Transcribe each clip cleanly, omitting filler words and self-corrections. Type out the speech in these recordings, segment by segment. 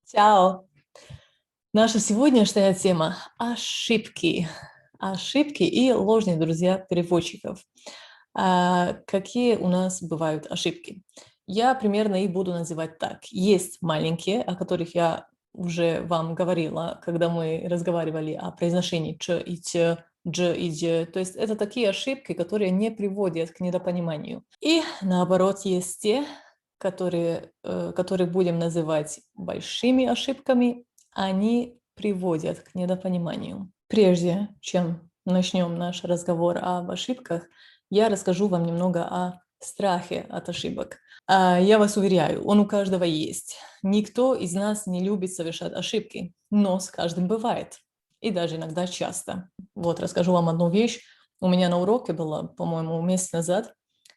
Чао! Наша сегодняшняя тема – ошибки. Ошибки и ложные друзья переводчиков. Какие у нас бывают ошибки? Я примерно их буду называть так. Есть маленькие, о которых я уже вам говорила, когда мы разговаривали о произношении ч и т, дж и дж. То есть это такие ошибки, которые не приводят к недопониманию. И наоборот, есть те, которые будем называть большими ошибками, они приводят к недопониманию. Прежде чем начнем наш разговор об ошибках, я расскажу вам немного о страхе от ошибок. Я вас уверяю, он у каждого есть. Никто из нас не любит совершать ошибки, но с каждым бывает. И даже иногда часто. Вот расскажу вам одну вещь. У меня на уроке было, по-моему, месяц назад.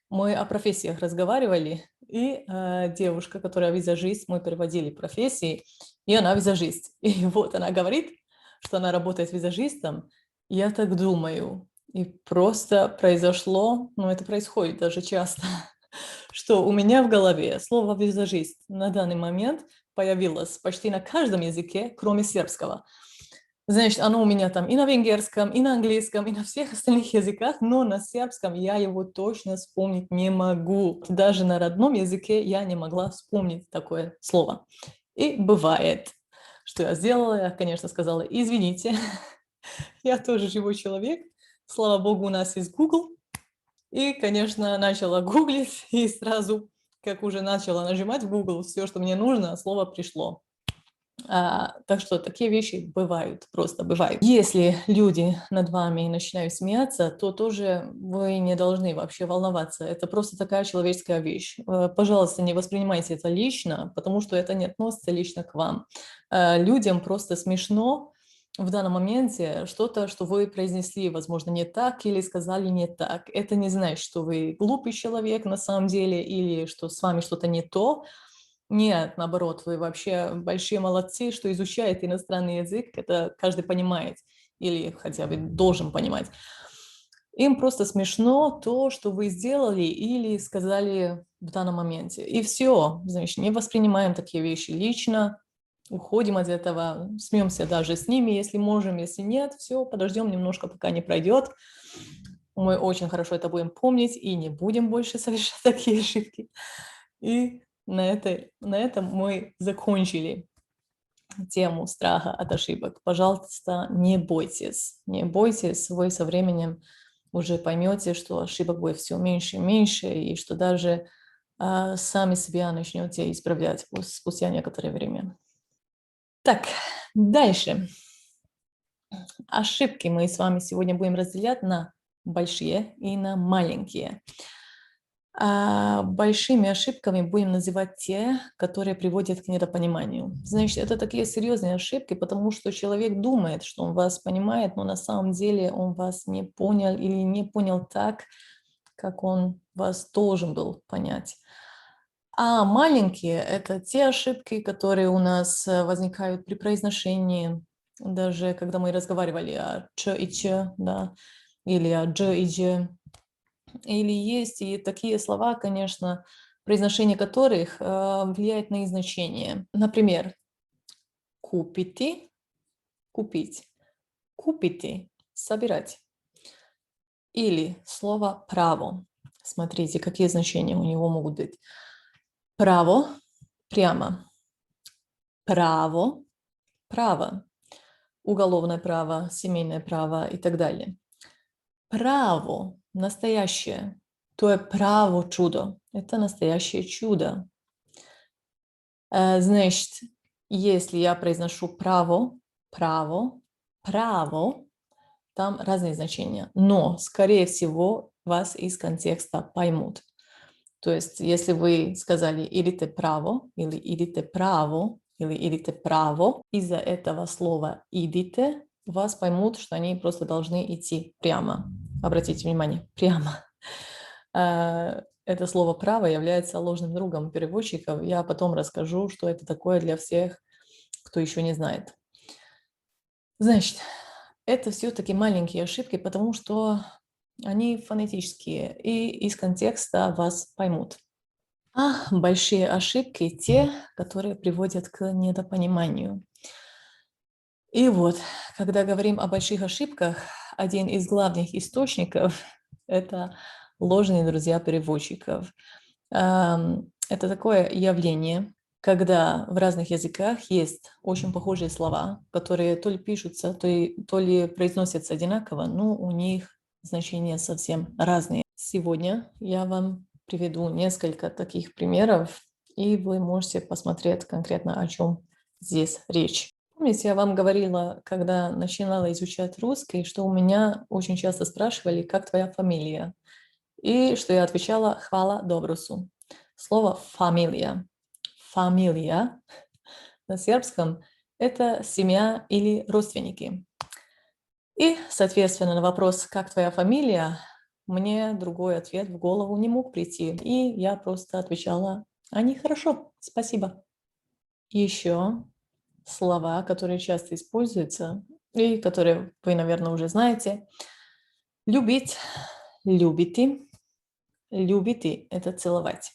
Мы о профессиях разговаривали, и девушка, которая визажист, мы переводили профессии, и она визажист. И вот она говорит, что она работает визажистом. Я так думаю, и просто произошло, ну это происходит даже часто, что у меня в голове слово «визажист» на данный момент появилось почти на каждом языке, кроме сербского. Значит, оно у меня там и на венгерском, и на английском, и на всех остальных языках, но на сербском я его точно вспомнить не могу. Даже на родном языке я не могла вспомнить такое слово. И бывает, что я сделала, я, конечно, сказала: извините, я тоже живой человек, слава богу, у нас есть Google. И, конечно, начала гуглить, и сразу, как уже начала нажимать в Google, все, что мне нужно, слово пришло. Так что такие вещи бывают, просто бывают. Если люди над вами начинают смеяться, то тоже вы не должны вообще волноваться. Это просто такая человеческая вещь. Пожалуйста, не воспринимайте это лично, потому что это не относится лично к вам. Людям просто смешно в данном моменте что-то, что вы произнесли, возможно, не так или сказали не так. Это не значит, что вы глупый человек на самом деле или что с вами что-то не то. Нет, наоборот, вы вообще большие молодцы, что изучаете иностранный язык, это каждый понимает или хотя бы должен понимать. Им просто смешно то, что вы сделали или сказали в данном моменте. И все, значит, не воспринимаем такие вещи лично, уходим от этого, смеемся даже с ними, если можем, если нет, все, подождем немножко, пока не пройдет. Мы очень хорошо это будем помнить и не будем больше совершать такие ошибки. И на этом мы закончили тему страха от ошибок. Пожалуйста, не бойтесь. Не бойтесь, вы со временем уже поймете, что ошибок будет все меньше и меньше, и что даже сами себя начнете исправлять спустя некоторое время. Так, дальше. Ошибки мы с вами сегодня будем разделять на большие и на маленькие. Большими ошибками будем называть те, которые приводят к недопониманию. Значит, это такие серьезные ошибки, потому что человек думает, что он вас понимает, но на самом деле он вас не понял или не понял так, как он вас должен был понять. А маленькие – это те ошибки, которые у нас возникают при произношении, даже когда мы разговаривали о ч и ч, да, или о дж и дж. Или есть и такие слова, конечно, произношение которых влияет на их значение. Например, купити – купить, купити – собирать. Или слово право. Смотрите, какие значения у него могут быть. Право – прямо. Право – право. Уголовное право, семейное право и так далее. Право – настоящее. То есть право чудо. Это настоящее чудо. Значит, если я произношу право, право, право, там разные значения. Но, скорее всего, вас из контекста поймут. То есть, если вы сказали «идите право» или «идите право» или «идите право», из-за этого слова «идите» вас поймут, что они просто должны идти прямо. Обратите внимание, прямо. Это слово «право» является ложным другом переводчиков. Я потом расскажу, что это такое для всех, кто еще не знает. Значит, это все-таки маленькие ошибки, потому что они фонетические и из контекста вас поймут. А большие ошибки те, которые приводят к недопониманию. И вот, когда говорим о больших ошибках, один из главных источников– это ложные друзья переводчиков. Это такое явление, когда в разных языках есть очень похожие слова, которые то ли пишутся, то ли произносятся одинаково, но у них значения совсем разные. Сегодня я вам приведу несколько таких примеров, и вы можете посмотреть конкретно, о чем здесь речь. Помните, я вам говорила, когда начинала изучать русский, что у меня очень часто спрашивали, как твоя фамилия? И что я отвечала «хвала добрусу». Слово «фамилия». Фамилия на сербском– это семья или родственники. И, соответственно, на вопрос «как твоя фамилия?» мне другой ответ в голову не мог прийти. И я просто отвечала «они хорошо, спасибо». Еще слова, которые часто используются и которые вы, наверное, уже знаете. Любить, любите. Любите – это целовать.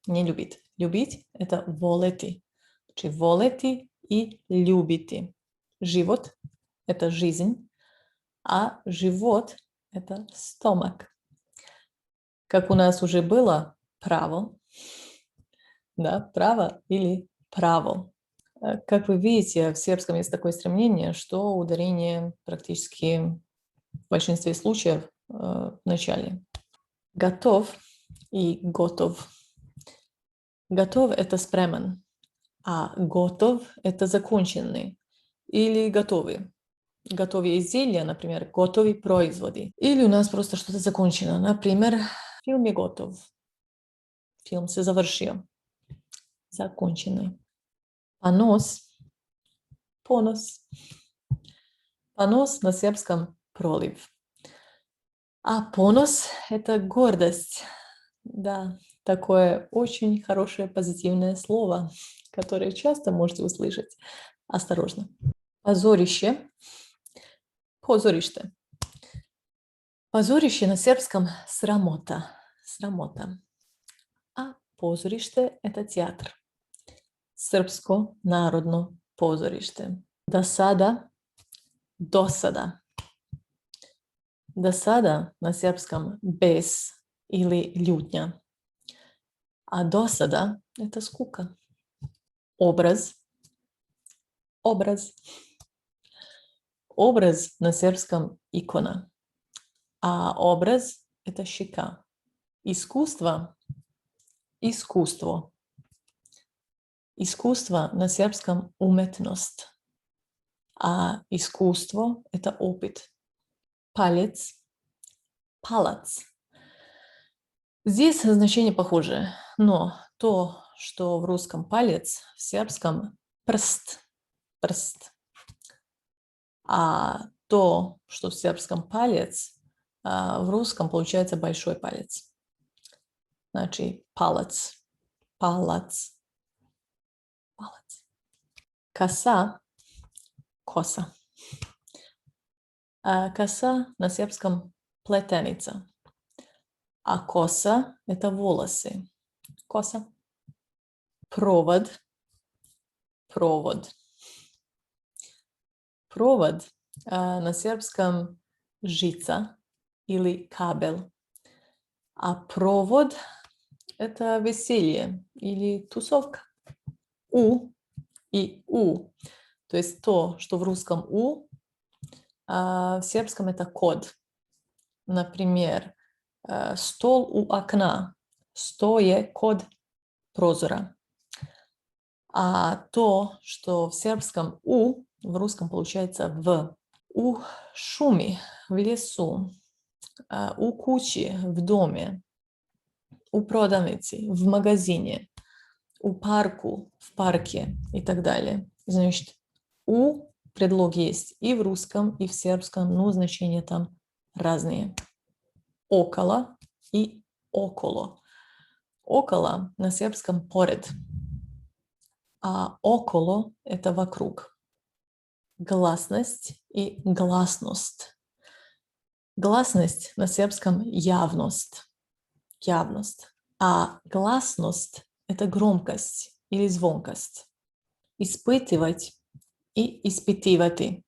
Не любит. Любить – это волети. Значит, волети и любите. Живот – это жизнь, а живот – это стомак. Как у нас уже было право, да, право или право. Как вы видите, в сербском есть такое стремление, что ударение практически в большинстве случаев в начале. Готов и готов. Готов – это спремен, а готов – это законченный или готовый. Готовые изделия, например, готовые производы. Или у нас просто что-то закончено. Например, фильм je готов. Фильм се завершил. Законченный. Понос. Понос. Понос на сербском пролив. А понос – это гордость. Да, такое очень хорошее позитивное слово, которое часто можете услышать. Осторожно. Позорище. Позориште. Позорище на сербском срамота. Срамота. А позориште – это театр. Српско народно позориште. Досада. Досада. Досада на сербском бес или ljutnja. А досада – это скука. Образ. Образ. Образ на сербском икона. А образ – это щека. Искусство – искусство. Искусство на сербском уметност. А искусство – это опыт. Палец – палац. Здесь значение похоже, но то, что в русском палец, в сербском прст. Прст. А то, что в сербском палец, в русском получается большой палец. Значит, палец. Палац. Палец. Коса. Коса. Коса на сербском плетеница. А коса – это волосы. Коса. Провод. Провод. Провод на сербском жица или кабель. А провод – это веселье или тусовка. У и у. То есть то, что в русском у, в сербском это код. Например, стол у окна. Сто je kod prozora. А то, что в сербском у, в русском получается в. У шуми, в лесу. У кучи, в доме. У продавницы, в магазине. У парку, в парке и так далее. Значит, у предлог есть и в русском, и в сербском, но значения там разные. Около и около. Около на сербском поред, а около – это вокруг. Гласность и гласност. Гласность на сербском явност. Явност. А гласность – это громкость или звонкость. Испытывать и испытывать.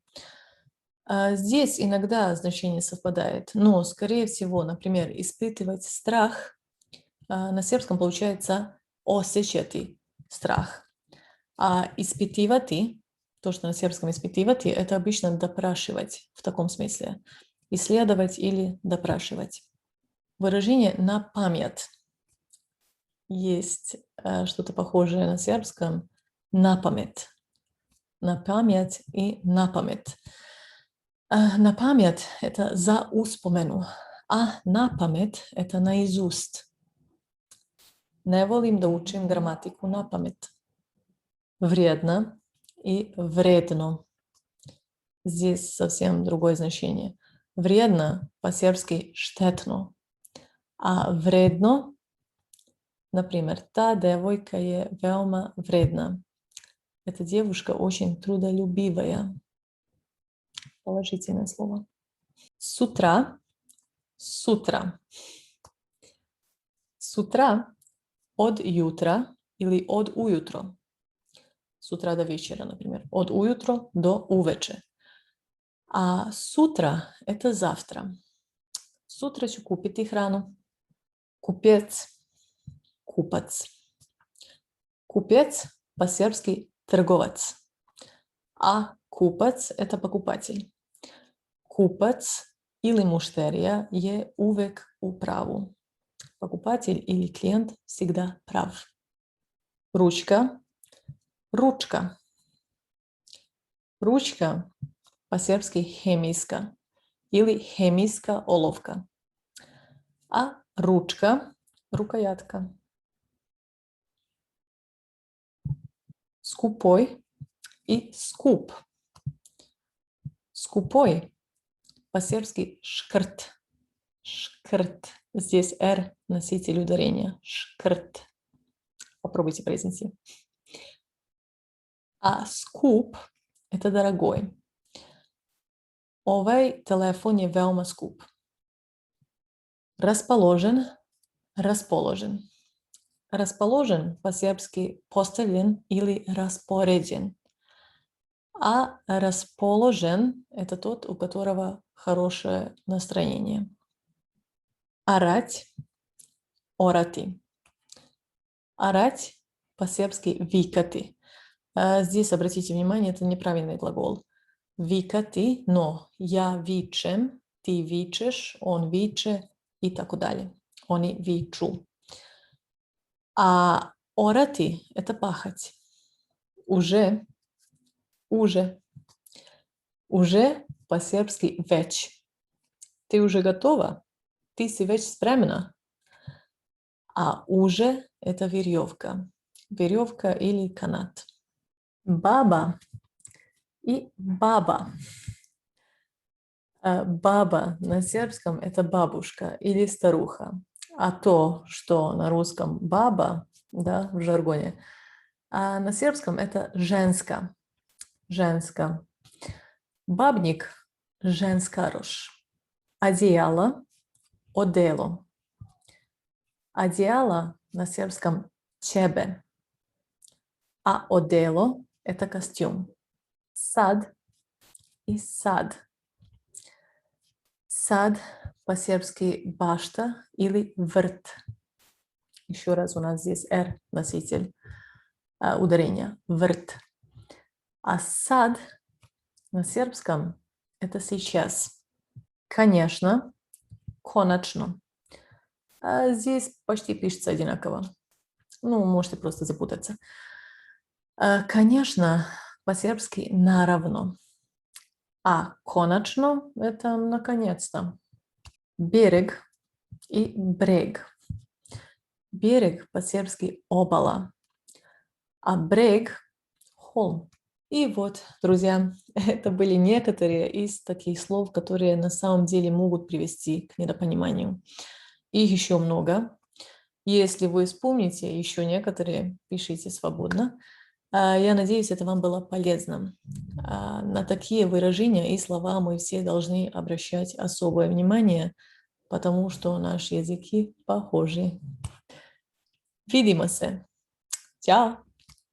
Здесь иногда значение совпадает, но, скорее всего, например, испытывать страх на сербском получается осjećati страх. А испытывать, то, что на сербском испытывать, это обычно допрашивать в таком смысле. Исследовать или допрашивать. Выражение «на память». Есть что-то похожее на сербском «на память». На память и на память. На память – это за успомену, а на память – это наизуст. Не волим да учим граматику на память. Вредно и вредно. Здесь совсем другое значение. Вредно по-сербски štetno, а вредно, например, та девойка je veoma вредна. Эта девушка очень трудолюбивая. Положительное слово. Сутра. Сутра. Сутра od jutra или od ujutro. С утра до вечера, например. Od ujutro до uveče. А сутра – это завтра. Сутра ću kupiti hranu. Купец. Купац. Купец по-сербски торговец. А купац – это покупатель. Купац или муштерия je uvek u pravu. Покупатель или клиент всегда прав. Ручка. Ручка. Ручка по-сербски хемийска или хемийска оловка. А ручка – рукоятка. Скупой и скуп. Скупой по-сербски шкрт. Шкрт. Здесь «р» – носитель ударения. Шкрт. Попробуйте произнести. А скуп – это дорогой. Ovaj telefon je veoma skup. Расположен, расположен. Расположен по-сербски поставлен или распоряжен. А расположен – это тот, у которого хорошее настроение. Орать, орати. Орать по-сербски викати. Здесь, обратите внимание, это неправильный глагол. Викати, но я вичем, ты вичеш, он виче и так далее. Они вичу. А орати – это пахать. Уже. Уже по-сербски веч. Ты уже готова? Ты си веч спремна? А уже – это веревка. Веревка или канат. Баба и баба. Баба на сербском – это бабушка или старуха. А то, что на русском баба, да, в жаргоне, а на сербском это женска. Женска. Бабник – женскарош. Одеяло – одело. Одеяло на сербском чебе. А одело – это костюм. Сад и сад. Сад по-сербски башта или врт. Еще раз у нас здесь «р» носитель ударения. Врт. А сад на сербском это сейчас. Конечно, конечно. А здесь почти пишется одинаково. Ну, можете просто запутаться. Конечно, по-сербски наравно. А конечно это наконец-то. Берег и брег. Берег по-сербски обала, а брег – холм. И вот, друзья, это были некоторые из таких слов, которые на самом деле могут привести к недопониманию. Их еще много. Если вы вспомните еще некоторые, пишите свободно. Я надеюсь, это вам было полезно. На такие выражения и слова мы все должны обращать особое внимание, потому что наши языки похожи. Видимся. Чао!